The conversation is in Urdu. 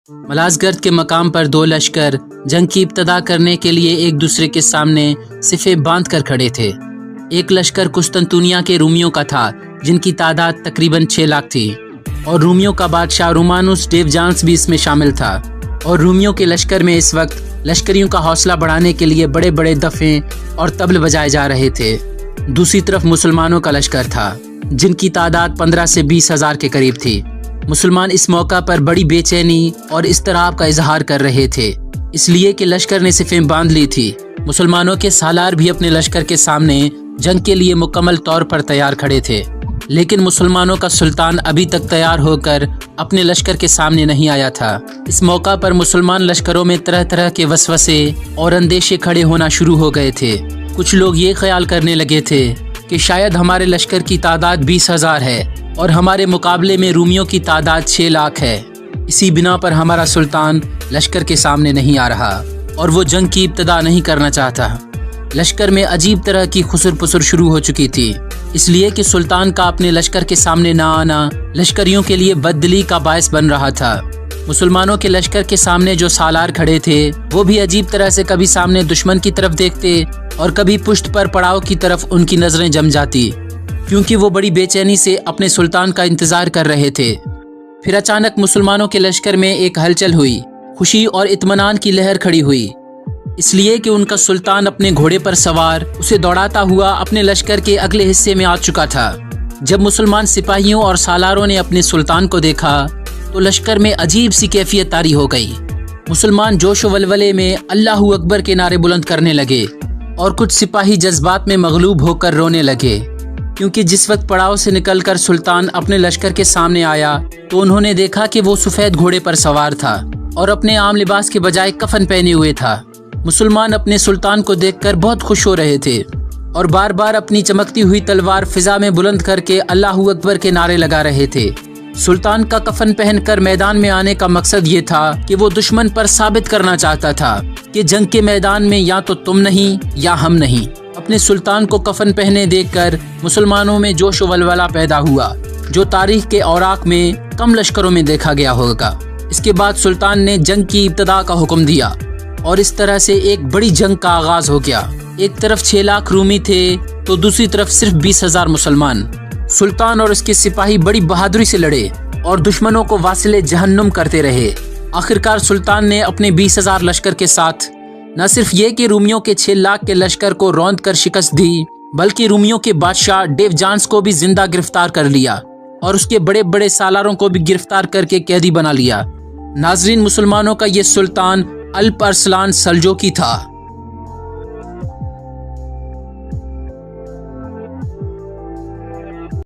ملازگرد کے مقام پر دو لشکر جنگ کی ابتدا کرنے کے لیے ایک دوسرے کے سامنے صفیں باندھ کر کھڑے تھے۔ ایک لشکر قسطنطنیہ کے رومیوں کا تھا، جن کی تعداد تقریباً 6 لاکھ تھی، اور رومیوں کا بادشاہ رومانوس ڈیوجانس بھی اس میں شامل تھا۔ اور رومیوں کے لشکر میں اس وقت لشکریوں کا حوصلہ بڑھانے کے لیے بڑے بڑے دفیں اور طبل بجائے جا رہے تھے۔ دوسری طرف مسلمانوں کا لشکر تھا، جن کی تعداد 15 سے 20 ہزار کے قریب تھی۔ مسلمان اس موقع پر بڑی بے چینی اور اضطراب کا اظہار کر رہے تھے، اس لیے کہ لشکر نے صفیں باندھ لی تھی۔ مسلمانوں کے سالار بھی اپنے لشکر کے سامنے جنگ کے لیے مکمل طور پر تیار کھڑے تھے، لیکن مسلمانوں کا سلطان ابھی تک تیار ہو کر اپنے لشکر کے سامنے نہیں آیا تھا۔ اس موقع پر مسلمان لشکروں میں طرح طرح کے وسوسے اور اندیشے کھڑے ہونا شروع ہو گئے تھے۔ کچھ لوگ یہ خیال کرنے لگے تھے کہ شاید ہمارے لشکر کی تعداد 20 ہزار ہے اور ہمارے مقابلے میں رومیوں کی تعداد 6 لاکھ ہے، اسی بنا پر ہمارا سلطان لشکر کے سامنے نہیں آ رہا اور وہ جنگ کی ابتدا نہیں کرنا چاہتا۔ لشکر میں عجیب طرح کی خسر پسر شروع ہو چکی تھی، اس لیے کہ سلطان کا اپنے لشکر کے سامنے نہ آنا لشکریوں کے لیے بددلی کا باعث بن رہا تھا۔ مسلمانوں کے لشکر کے سامنے جو سالار کھڑے تھے وہ بھی عجیب طرح سے کبھی سامنے دشمن کی طرف دیکھتے اور کبھی پشت پر پڑاؤ کی طرف ان کی نظریں جم جاتی، کیونکہ وہ بڑی بے چینی سے اپنے سلطان کا انتظار کر رہے تھے۔ پھر اچانک مسلمانوں کے لشکر میں ایک ہلچل ہوئی، خوشی اور اطمینان کی لہر کھڑی ہوئی، اس لیے کہ ان کا سلطان اپنے گھوڑے پر سوار اسے دوڑاتا ہوا اپنے لشکر کے اگلے حصے میں آ چکا تھا۔ جب مسلمان سپاہیوں اور سالاروں نے اپنے سلطان کو دیکھا تو لشکر میں عجیب سی کیفیت طاری ہو گئی۔ مسلمان جوش و ولولے میں اللہ اکبر کے نعرے بلند کرنے لگے اور کچھ سپاہی جذبات میں مغلوب ہو کر رونے لگے، کیونکہ جس وقت پڑاؤ سے نکل کر سلطان اپنے لشکر کے سامنے آیا تو انہوں نے دیکھا کہ وہ سفید گھوڑے پر سوار تھا اور اپنے عام لباس کے بجائے کفن پہنے ہوئے تھا۔ مسلمان اپنے سلطان کو دیکھ کر بہت خوش ہو رہے تھے اور بار بار اپنی چمکتی ہوئی تلوار فضا میں بلند کر کے اللہ اکبر کے نعرے لگا رہے تھے۔ سلطان کا کفن پہن کر میدان میں آنے کا مقصد یہ تھا کہ وہ دشمن پر ثابت کرنا چاہتا تھا کہ جنگ کے میدان میں یا تو تم نہیں یا ہم نہیں۔ اپنے سلطان کو کفن پہنے دیکھ کر مسلمانوں میں جوش و ولولہ پیدا ہوا، جو تاریخ کے اوراق میں کم لشکروں میں دیکھا گیا ہوگا۔ اس کے بعد سلطان نے جنگ کی ابتدا کا حکم دیا اور اس طرح سے ایک بڑی جنگ کا آغاز ہو گیا۔ ایک طرف 6 لاکھ رومی تھے تو دوسری طرف صرف 20 ہزار مسلمان۔ سلطان اور اس کے سپاہی بڑی بہادری سے لڑے اور دشمنوں کو واصل جہنم کرتے رہے۔ آخرکار سلطان نے اپنے 20 ہزار لشکر کے ساتھ نہ صرف یہ کہ رومیوں کے 6 لاکھ کے لشکر کو روند کر شکست دی، بلکہ رومیوں کے بادشاہ ڈیوجانس کو بھی زندہ گرفتار کر لیا اور اس کے بڑے بڑے سالاروں کو بھی گرفتار کر کے قیدی بنا لیا۔ ناظرین، مسلمانوں کا یہ سلطان الپ ارسلان سلجوقی تھا۔